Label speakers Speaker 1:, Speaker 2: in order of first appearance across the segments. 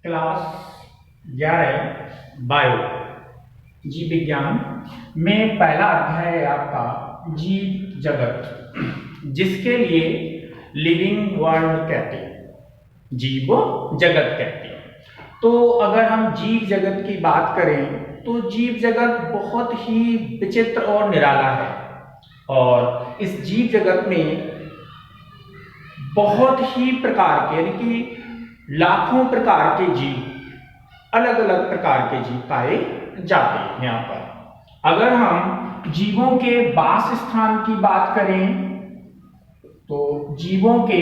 Speaker 1: Class 11 bio जीव विज्ञान में पहला अध्याय है आपका जीव जगत, जिसके लिए लिविंग वर्ल्ड कहते हैं, जीव जगत कहते हैं। तो अगर हम जीव जगत की बात करें तो जीव जगत बहुत ही विचित्र और निराला है, और इस जीव जगत में बहुत ही प्रकार के यानी कि लाखों प्रकार के जीव, अलग अलग प्रकार के जीव पाए जाते हैं। यहाँ पर अगर हम जीवों के वास स्थान की बात करें तो जीवों के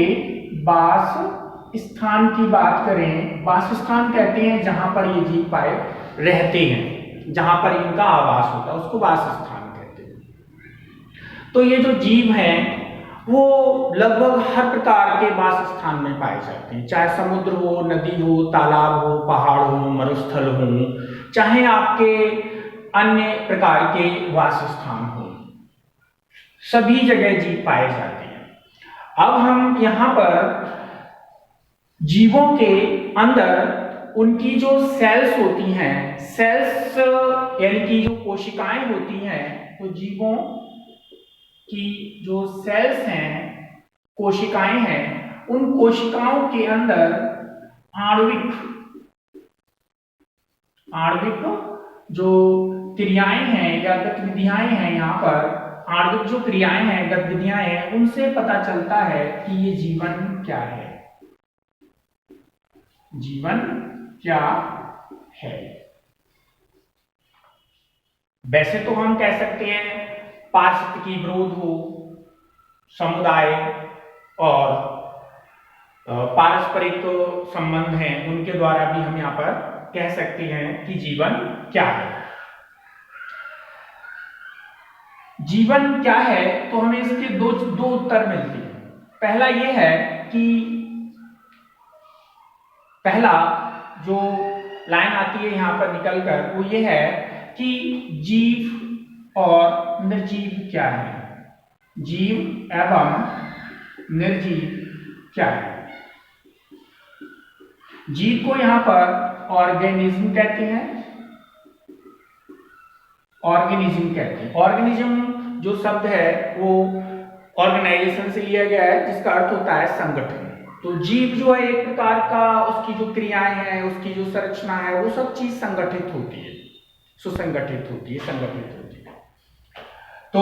Speaker 1: वास स्थान की बात करें, वास स्थान कहते हैं जहां पर ये जीव पाए रहते हैं, जहां पर इनका आवास होता है उसको वास स्थान कहते हैं। तो ये जो जीव हैं वो लगभग हर प्रकार के वास स्थान में पाए जाते हैं, चाहे समुद्र हो, नदी हो, तालाब हो, पहाड़ हो, मरुस्थल हो, चाहे आपके अन्य प्रकार के वास स्थान हो, सभी जगह जीव पाए जाते हैं। अब हम यहाँ पर जीवों के अंदर उनकी जो सेल्स होती हैं, सेल्स यानी कि जो कोशिकाएं होती हैं, तो जीवों की जो सेल्स हैं, कोशिकाएं हैं, उन कोशिकाओं के अंदर आणविक जो क्रियाएं हैं या गतिविधियां हैं, यहाँ पर आणविक जो क्रियाएं हैं, गतिविधियां हैं, उनसे पता चलता है कि ये जीवन क्या है, जीवन क्या है। वैसे तो हम कह सकते हैं पारिस्थितिकी विरोध हो, समुदाय और पारस्परिक संबंध हैं, उनके द्वारा भी हम यहाँ पर कह सकते हैं कि जीवन क्या है। जीवन क्या है तो हमें इसके दो उत्तर मिलते हैं। पहला ये है कि पहला जो लाइन आती है यहाँ पर निकलकर वो ये है कि जीव और निर्जीव क्या है, जीव एवं निर्जीव क्या है। जीव को यहाँ पर ऑर्गेनिज्म कहते हैं, ऑर्गेनिज्म कहते हैं। ऑर्गेनिज्म जो शब्द है वो ऑर्गेनाइजेशन से लिया गया है, जिसका अर्थ होता है संगठन। तो जीव जो है एक प्रकार का, उसकी जो क्रियाएं हैं, उसकी जो संरचना है, वो सब चीज संगठित होती है, सुसंगठित होती है, संगठित होती है। तो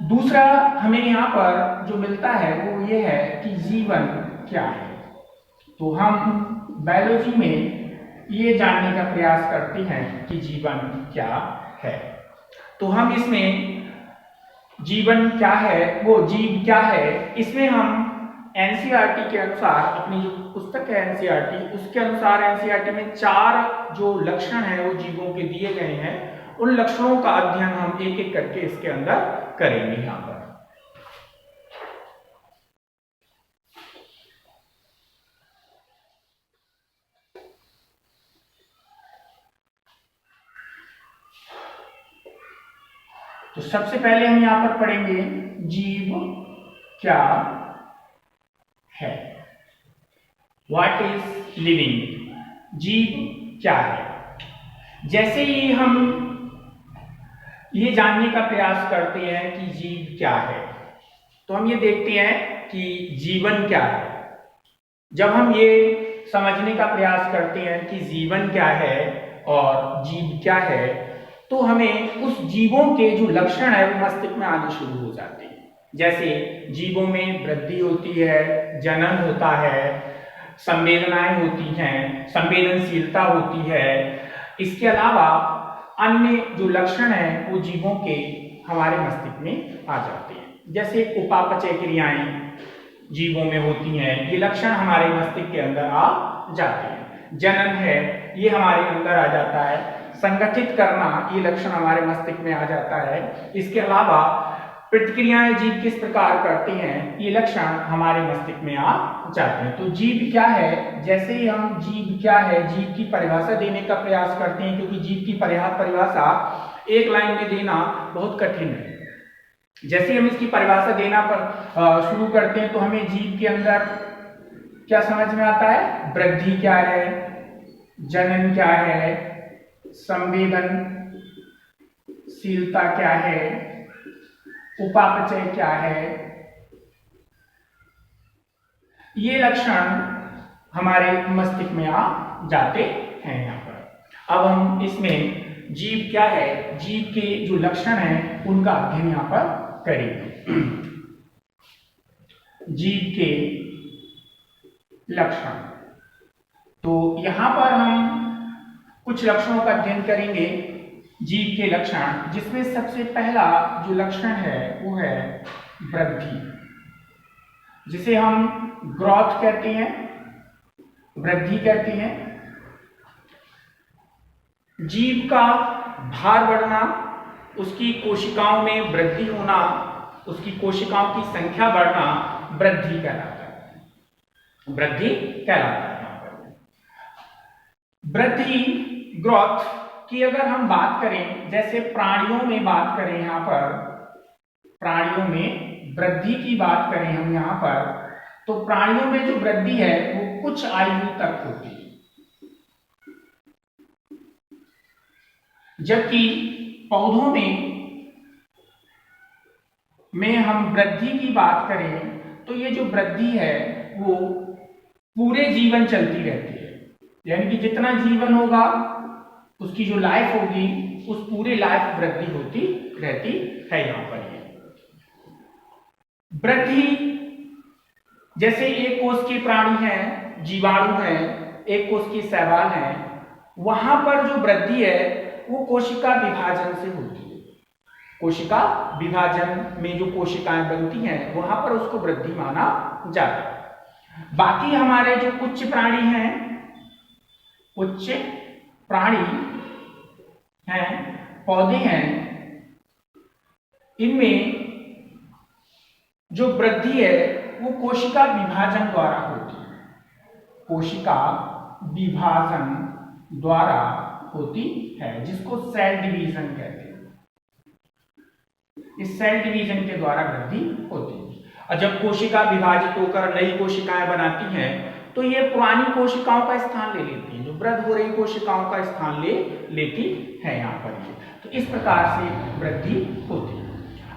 Speaker 1: दूसरा हमें यहाँ पर जो मिलता है वो ये है कि जीवन क्या है। तो हम बायोलॉजी में ये जानने का प्रयास करते हैं कि जीवन क्या है। तो हम इसमें जीवन क्या है, वो जीव क्या है, इसमें हम एनसीईआरटी के अनुसार, अपनी जो पुस्तक है एनसीईआरटी, उसके अनुसार एनसीईआरटी में 4 जो लक्षण हैं वो जीवों के दिए गए हैं। उन लक्षणों का अध्ययन हम एक एक करके इसके अंदर करेंगे। यहाँ पर तो सबसे पहले हम यहाँ पर पढ़ेंगे जीव क्या है, व्हाट इज लिविंग, जीव क्या है। जैसे ही हम ये जानने का प्रयास करते हैं कि जीव क्या है, तो हम ये देखते हैं कि जीवन क्या है। जब हम ये समझने का प्रयास करते हैं कि जीवन क्या है और जीव क्या है, तो हमें उस जीवों के जो लक्षण है वो मस्तिष्क में आने शुरू हो जाते हैं। जैसे जीवों में वृद्धि होती है, जनन होता है, संवेदनाएं होती हैं, संवेदनशीलता होती है। इसके अलावा अन्य जो लक्षण हैं वो जीवों के हमारे मस्तिष्क में आ जाते हैं। जैसे उपापचय क्रियाएं जीवों में होती हैं, ये लक्षण हमारे मस्तिष्क के अंदर आ जाते हैं। जनन है, ये हमारे अंदर आ जाता है। संगठित करना, ये लक्षण हमारे मस्तिष्क में आ जाता है। इसके अलावा प्रतिक्रियाएं जीव किस प्रकार करते हैं, ये लक्षण हमारे मस्तिष्क में आ जाते हैं। तो जीव क्या है, जैसे ही हम जीव क्या है, जीव की परिभाषा देने का प्रयास करते हैं, क्योंकि जीव की परिभाषा एक लाइन में देना बहुत कठिन है। जैसे हम इसकी परिभाषा देना पर शुरू करते हैं तो हमें जीव के अंदर क्या समझ में आता है, वृद्धि क्या है, जनन क्या है, संवेदनशीलता क्या है, उपापचय क्या है, ये लक्षण हमारे मस्तिष्क में आ जाते हैं यहाँ पर। अब हम इसमें जीव क्या है, जीव के जो लक्षण हैं उनका अध्ययन यहाँ पर करेंगे। जीव के लक्षण, तो यहां पर हम कुछ लक्षणों का अध्ययन करेंगे, जीव के लक्षण, जिसमें सबसे पहला जो लक्षण है वो है वृद्धि, जिसे हम ग्रोथ कहते हैं, वृद्धि कहते हैं। जीव का भार बढ़ना, उसकी कोशिकाओं में वृद्धि होना, उसकी कोशिकाओं की संख्या बढ़ना वृद्धि कहलाता है, वृद्धि कहलाता है। वृद्धि, ग्रोथ की अगर हम बात करें, जैसे प्राणियों में बात करें, यहां पर प्राणियों में वृद्धि की बात करें हम यहां पर, तो प्राणियों में जो वृद्धि है वो कुछ आयु तक होती है, जबकि पौधों में हम वृद्धि की बात करें तो ये जो वृद्धि है वो पूरे जीवन चलती रहती है, यानी कि जितना जीवन होगा उसकी जो लाइफ होगी उस पूरे लाइफ वृद्धि होती रहती है। यहां पर ये वृद्धि, जैसे एक कोष के प्राणी हैं, जीवाणु हैं, एक कोष के शैवाल हैं, वहां पर जो वृद्धि है वो कोशिका विभाजन से होती है। कोशिका विभाजन में जो कोशिकाएं बनती हैं वहां पर उसको वृद्धि माना जाता है। बाकी हमारे जो उच्च प्राणी हैं, उच्च प्राणी हैं, पौधे हैं, इनमें जो वृद्धि है वो कोशिका विभाजन द्वारा होती है, कोशिका विभाजन द्वारा होती है, जिसको सेल डिवीजन कहते हैं। इस सेल डिवीजन के द्वारा वृद्धि होती है। और जब कोशिका विभाजित होकर नई कोशिकाएं बनाती हैं तो ये पुरानी कोशिकाओं का स्थान ले लेती हैं, जो वृद्ध हो रही कोशिकाओं का स्थान ले लेती है यहाँ पर ये। तो इस प्रकार से वृद्धि होती है।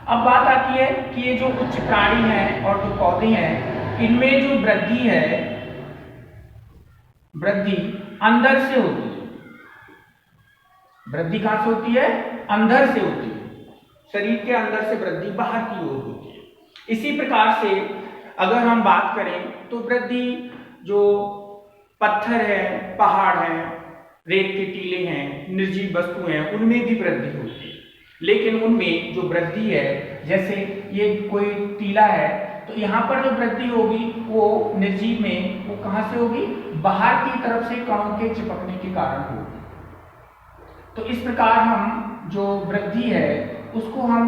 Speaker 1: अब बात आती है कि ये जो उच्च प्राणी हैं और जो पौधे हैं, इनमें जो वृद्धि है, वृद्धि अंदर से होती है। वृद्धि कहां से होती है? अंदर से होती है। शरीर के अंदर से वृद्धि बाहर की ओर होती है। इसी प्रकार से अगर हम बात करें तो वृद्धि जो पत्थर है, पहाड़ है, रेत के टीले हैं, निर्जीव वस्तुएं हैं, उनमें भी वृद्धि होती है। लेकिन उनमें जो वृद्धि है, जैसे ये कोई टीला है तो यहाँ पर जो वृद्धि होगी वो निर्जीव में वो कहां से होगी? बाहर की तरफ से कणों के चिपकने के कारण होगी। तो इस प्रकार हम जो वृद्धि है उसको हम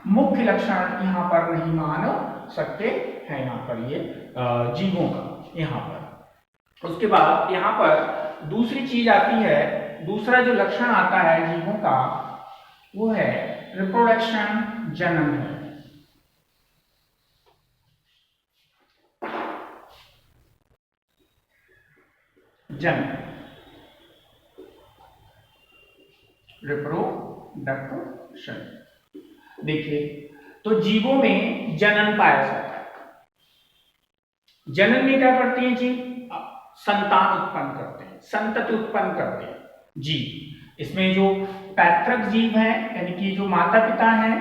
Speaker 1: मुख्य लक्षण यहाँ पर नहीं मान सकते हैं, यहाँ पर ये जीवों का यहाँ पर। उसके बाद यहाँ पर दूसरी चीज आती है, दूसरा जो लक्षण आता है जीवों का वो है रिप्रोडक्शन, जनन है। जनन, रिप्रोडक्शन। देखिए, तो जीवों में जनन पाया जाता है। जनन में क्या करते हैं जी? संतान उत्पन्न करते हैं, संतति उत्पन्न करते हैं जीव। इसमें जो पैतृक जीव हैं, यानी कि जो माता पिता हैं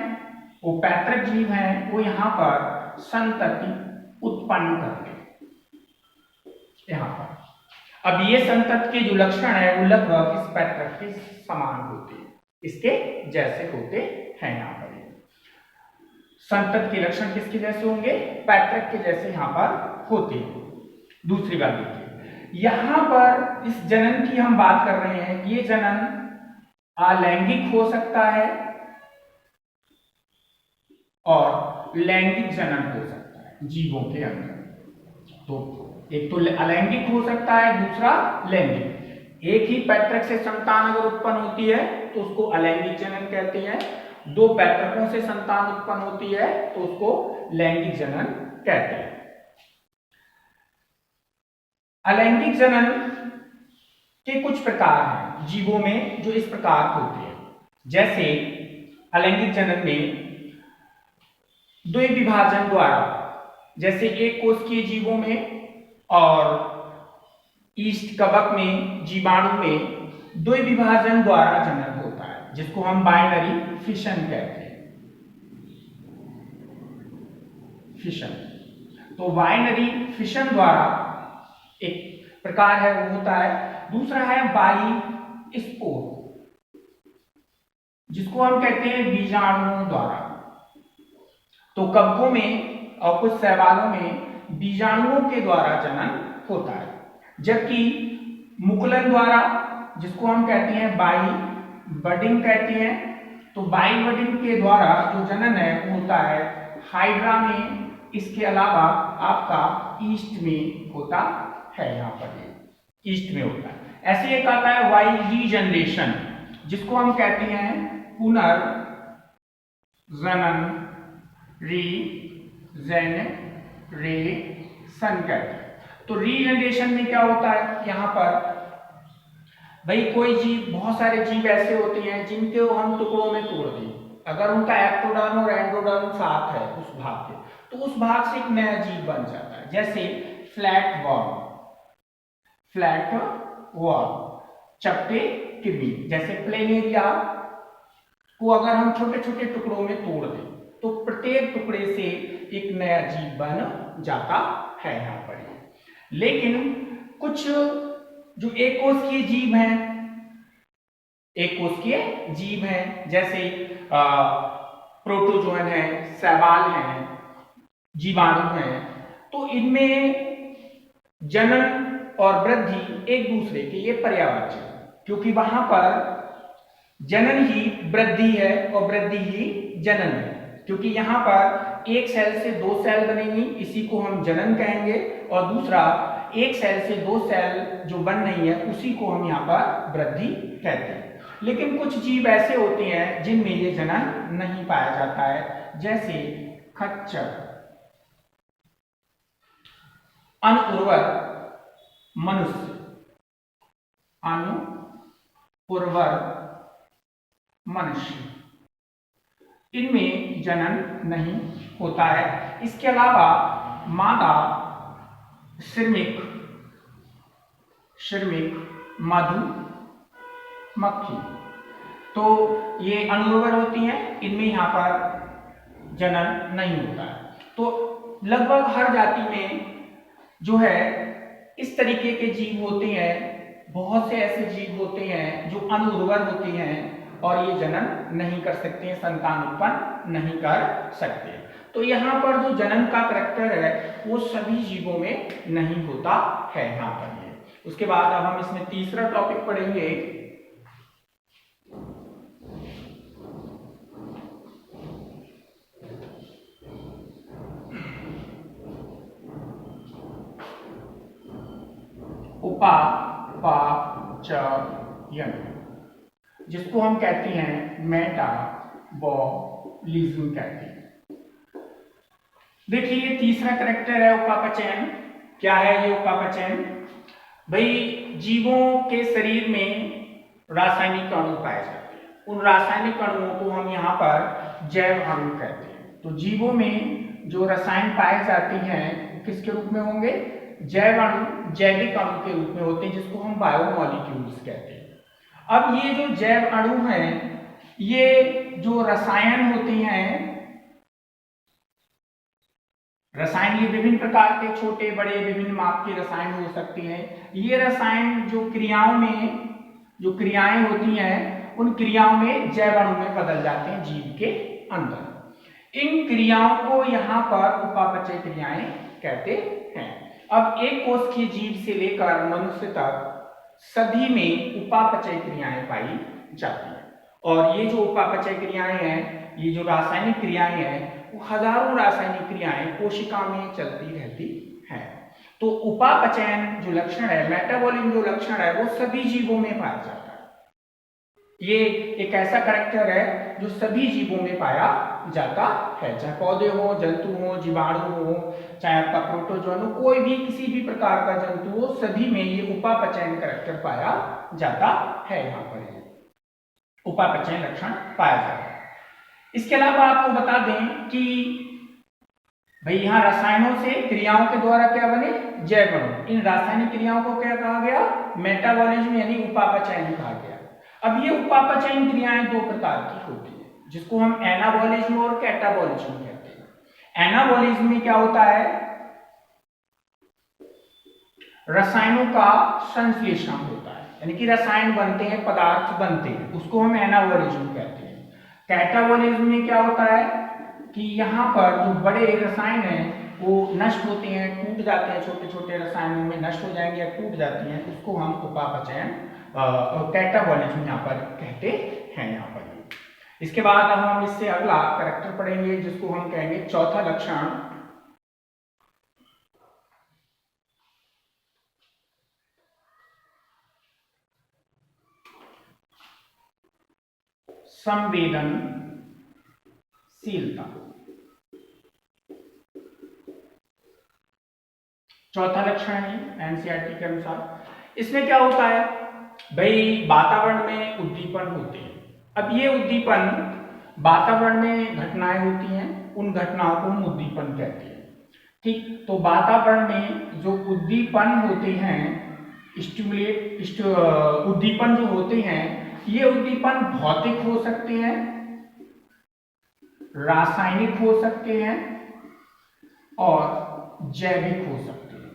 Speaker 1: वो पैतृक जीव हैं, वो यहाँ पर संतति उत्पन्न करते हैं यहाँ पर। अब ये संतति के जो लक्षण है वो लगभग इस पैतृक के समान होते हैं, इसके जैसे होते हैं। यहाँ पर संतति के लक्षण किसके जैसे होंगे? पैतृक के जैसे यहाँ पर होते हैं। दूसरी बात देखिए, यहाँ पर इस जनन की हम बात कर रहे हैं, ये जनन अलैंगिक हो सकता है और लैंगिक जनन हो सकता है जीवों के अंदर। तो एक तो अलैंगिक हो सकता है, दूसरा लैंगिक। एक ही पैतृक से संतान अगर उत्पन्न होती है तो उसको अलैंगिक जनन कहते हैं। दो पैतृकों से संतान उत्पन्न होती है तो उसको लैंगिक जनन कहते हैं। अलैंगिक जनन के कुछ प्रकार हैं जीवों में जो इस प्रकार होते हैं। जैसे अलैंगिक जनन में द्विविभाजन द्वारा, जैसे एक कोशिकीय जीवों में और ईस्ट कवक में, जीवाणु में द्विविभाजन द्वारा जनन होता है, जिसको हम बाइनरी फिशन कहते हैं। फिशन, तो बाइनरी फिशन द्वारा एक प्रकार है वो होता है। दूसरा है बाई स्पोर, जिसको हम कहते हैं बीजाणुओं द्वारा। तो कवकों में और कुछ शैवालों में बीजाणुओं के द्वारा जनन होता है, जबकि मुकुलन द्वारा, जिसको हम कहते हैं बाई बडिंग कहते हैं, तो बाई बडिंग के द्वारा जो जनन है वो होता है हाइड्रा में। इसके अलावा आपका ईस्ट में होता है, यहाँ पर ईस्ट में होता है। ऐसे एक आता है वाई रीजनरेशन, जिसको हम कहते हैं पुनर्जनन, रीजनरेशन कहते हैं। तो रीजनरेशन में क्या होता है, यहाँ पर भाई कोई जीव, बहुत सारे जीव ऐसे होते हैं जिनको हम टुकड़ों में तोड़ दें, अगर उनका एक्टोडर्म और एंडोडर्म साथ है उस भाग के, तो उस भाग से एक नया जीव बन जाता है। जैसे फ्लैट वर्म, चपटे कृमि, जैसे प्लेनेरिया को अगर हम छोटे छोटे टुकड़ों में तोड़ दें तो प्रत्येक टुकड़े से एक नया जीव बन जाता है यहाँ पर। लेकिन कुछ जो एक कोशिकीय जीव हैं, एक कोशिकीय जीव हैं, जैसे प्रोटोजोन है, शैवाल हैं, जीवाणु हैं, तो इनमें जनन और वृद्धि एक दूसरे के ये पर्यावाची, क्योंकि वहां पर जनन ही वृद्धि है और वृद्धि ही जनन है। क्योंकि यहाँ पर एक सेल से दो सेल बनेंगी, इसी को हम जनन कहेंगे, और दूसरा एक सेल से दो सेल जो बन रही है उसी को हम यहाँ पर वृद्धि कहते हैं। लेकिन कुछ जीव ऐसे होते हैं जिनमें ये जनन नहीं पाया जाता है, जैसे खच्चर, अनुर्वर मनुष्य, अनुर्वर मनुष्य, इनमें जनन नहीं होता है। इसके अलावा मादा श्रमिक, मधुमक्खी, तो ये अनुर्वर होती हैं, इनमें यहाँ पर जनन नहीं होता है। तो लगभग हर जाति में जो है इस तरीके के जीव होते हैं। बहुत से ऐसे जीव होते हैं जो अनुर्वर होते हैं और ये जनन नहीं कर सकते हैं, संतान उत्पन्न नहीं कर सकते। तो यहाँ पर जो जनन का करैक्टर है वो सभी जीवों में नहीं होता है यहाँ पर ये। उसके बाद अब हम इसमें तीसरा टॉपिक पढ़ेंगे, उपापचयन, जिसको हम कहते हैं मेटाबॉलिज्म कहते हैं। देखिए ये तीसरा करैक्टर है उपापचयन। क्या है ये उपापचयन? भाई जीवों के शरीर में रासायनिक अणु पाए जाते हैं, उन रासायनिक अणुओं को हम यहाँ पर जैव अणु कहते हैं। तो जीवों में जो रसायन पाए जाते हैं किसके रूप में होंगे? जैव अणु, जैविक अणु के रूप में होते हैं, जिसको हम बायोमॉलिक्यूल्स कहते हैं। अब ये जो जैव अणु हैं, ये जो रसायन होते हैं, रसायन ये विभिन्न प्रकार के छोटे बड़े विभिन्न माप के रसायन हो सकते हैं। ये रसायन जो क्रियाओं में जो क्रियाएं होती हैं, उन क्रियाओं में जैव अणु में बदल जाते हैं जीव के अंदर। इन क्रियाओं को यहाँ पर उपापचय क्रियाएं कहते हैं। अब एक कोशिकीय जीव से लेकर मनुष्य तक सभी में उपापचय क्रियाएं पाई जाती हैं। और ये जो उपापचय क्रियाएं हैं, ये जो रासायनिक क्रियाएं हैं, वो हजारों रासायनिक क्रियाएं कोशिका में चलती रहती हैं। तो उपापचयन जो लक्षण है, मेटाबॉलिज्म जो लक्षण है, वो सभी जीवों में पाया जाता है। ये एक ऐसा करैक्टर है जो सभी जीवों में पाया जाता है। चाहे पौधे हो, जंतु हो, जीवाणु हो, चाहे आपका प्रोटोजोन हो, कोई भी किसी भी प्रकार का जंतु हो, सभी में ये उपापचयन कैरेक्टर पाया जाता है। यहाँ पर ये उपापचयन लक्षण पाया जाता है। इसके अलावा आपको बता दें कि भाई यहाँ रसायनों से क्रियाओं के द्वारा क्या बने, जैव अणु। इन रासायनिक क्रियाओं को क्या कहा गया, मेटाबॉलिज्म यानी उपापचयन कहा गया। अब ये उपापचयन क्रियाएं दो प्रकार की होती है, जिसको हम एनाबॉलिज्म और कैटाबॉलिज्म कहते हैं। एनाबॉलिज्म में क्या होता है, रसायनों का संश्लेषण होता है, यानी कि रसायन बनते हैं, पदार्थ बनते हैं, उसको हम एनाबॉलिज्म कहते हैं। कैटाबॉलिज्म में क्या होता है कि यहाँ पर जो बड़े रसायन हैं वो नष्ट होते हैं, टूट जाते हैं, छोटे छोटे रसायनों में नष्ट हो जाएंगे या टूट जाती हैं, उसको हम उपापचयन कैटाबॉलिज्म यहाँ पर कहते हैं। यहाँ पर इसके बाद अब हम इससे अगला कैरेक्टर पढ़ेंगे, जिसको हम कहेंगे चौथा लक्षण संवेदनशीलता। चौथा लक्षण है एनसीईआरटी के अनुसार। इसमें क्या होता है भाई, वातावरण में उद्दीपन होते हैं। अब ये उद्दीपन वातावरण में घटनाएं होती हैं, उन घटनाओं को हम उद्दीपन कहते हैं। ठीक, तो वातावरण में जो उद्दीपन होते हैं, उद्दीपन जो होते हैं, ये उद्दीपन भौतिक हो सकते हैं, रासायनिक हो सकते हैं और जैविक हो सकते हैं।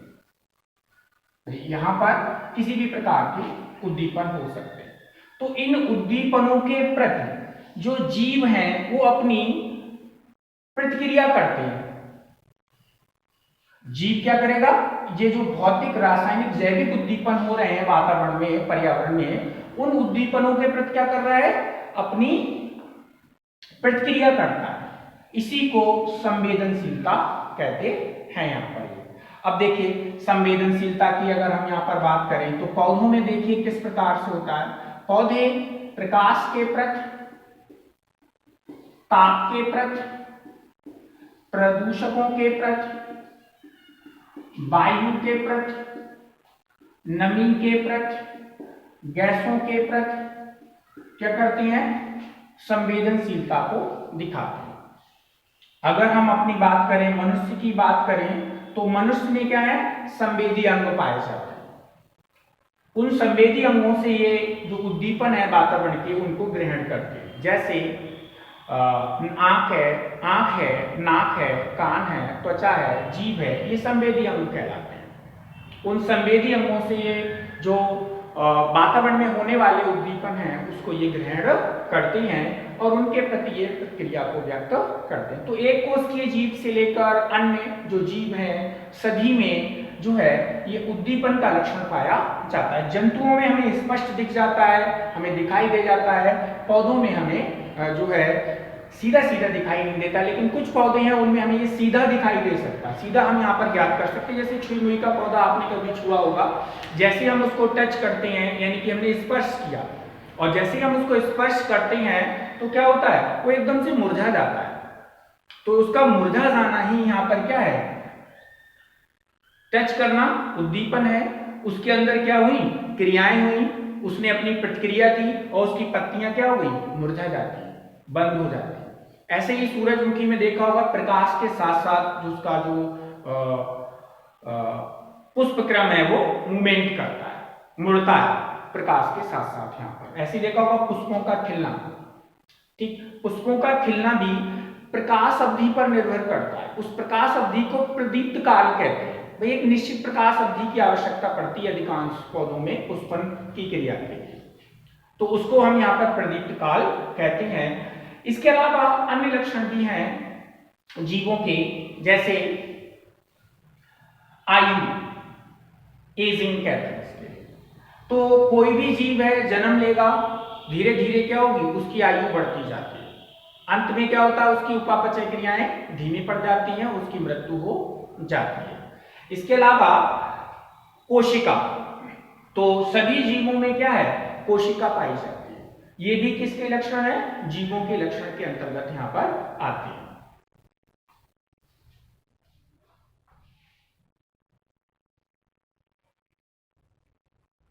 Speaker 1: यहां पर किसी भी प्रकार के उद्दीपन हो सकते हैं। तो इन उद्दीपनों के प्रति जो जीव हैं वो अपनी प्रतिक्रिया करते हैं। जीव क्या करेगा, ये जो भौतिक, रासायनिक, जैविक उद्दीपन हो रहे हैं वातावरण में, पर्यावरण में, उन उद्दीपनों के प्रति क्या कर रहा है, अपनी प्रतिक्रिया करता है। इसी को संवेदनशीलता कहते हैं। यहाँ पर अब देखिए, संवेदनशीलता की अगर हम यहाँ पर बात करें तो पौधों में देखिए किस प्रकार से होता है। पौधे प्रकाश के प्रति, ताप के प्रति, प्रदूषकों के प्रति, वायु के प्रति, नमी के प्रति, गैसों के प्रति क्या करते हैं, संवेदनशीलता को दिखाते हैं। अगर हम अपनी बात करें, मनुष्य की बात करें, तो मनुष्य में क्या है, संवेदी अंग पाए जाते हैं। उन संवेदी अंगों से ये जो उद्दीपन है वातावरण के, उनको ग्रहण करते हैं। जैसे आंख है, नाक है, कान है, त्वचा है, जीभ है, ये संवेदी अंग कहलाते हैं। उन संवेदी अंगों से ये जो वातावरण में होने वाले उद्दीपन हैं उसको ये ग्रहण करते हैं और उनके प्रति ये प्रतिक्रिया को व्यक्त करते हैं। तो एक कोशिकीय जीव से लेकर अन्य जो जीव हैं सभी में जो है ये उद्दीपन का लक्षण पाया जाता है। जंतुओं में हमें स्पष्ट दिख जाता है, हमें दिखाई दे जाता है। पौधों में हमें जो है सीधा सीधा दिखाई नहीं देता, लेकिन कुछ पौधे हैं उनमें हमें ये सीधा दिखाई दे सकता है। सीधा हम यहाँ पर ज्ञात कर सकते हैं। जैसे छुई मुई का पौधा आपने कभी छुआ होगा, जैसे हम उसको टच करते हैं, यानी कि हमने स्पर्श किया, और जैसे हम उसको स्पर्श करते हैं तो क्या होता है, वो एकदम से मुरझा जाता है। तो उसका मुरझा जाना ही यहाँ पर क्या है, टच करना उद्दीपन है। उसके अंदर क्या हुई, क्रियाएं हुई, उसने अपनी प्रतिक्रिया दी और उसकी पत्तियां क्या हो गई, मुरझा जाती, बंद हो जाती। ऐसे ही सूरजमुखी में देखा होगा, प्रकाश के साथ साथ जो उसका जो पुष्प क्रम है वो मूवमेंट करता है, मुड़ता है प्रकाश के साथ साथ। यहाँ पर ऐसे देखा होगा पुष्पों का खिलना। ठीक, पुष्पों का खिलना भी प्रकाश अवधि पर निर्भर करता है। उस प्रकाश अवधि को प्रदीप्त काल कहते हैं। भाई एक निश्चित प्रकाश अवधि की आवश्यकता पड़ती है अधिकांश पौधों में पुष्पन की क्रिया के लिए, तो उसको हम यहाँ पर प्रदीप्त काल कहते हैं। इसके अलावा अन्य लक्षण भी हैं जीवों के, जैसे आयु, एजिंग कहते हैं इसके। तो कोई भी जीव है, जन्म लेगा, धीरे धीरे क्या होगी, उसकी आयु बढ़ती जाती है। अंत में क्या होता है, उसकी उपापचय क्रियाएं धीमी पड़ जाती हैं, उसकी मृत्यु हो जाती है। इसके अलावा कोशिका, तो सभी जीवों में क्या है, कोशिका पाई जाती है। ये भी किसके लक्षण है? जीवों के लक्षण के अंतर्गत यहां पर आते हैं।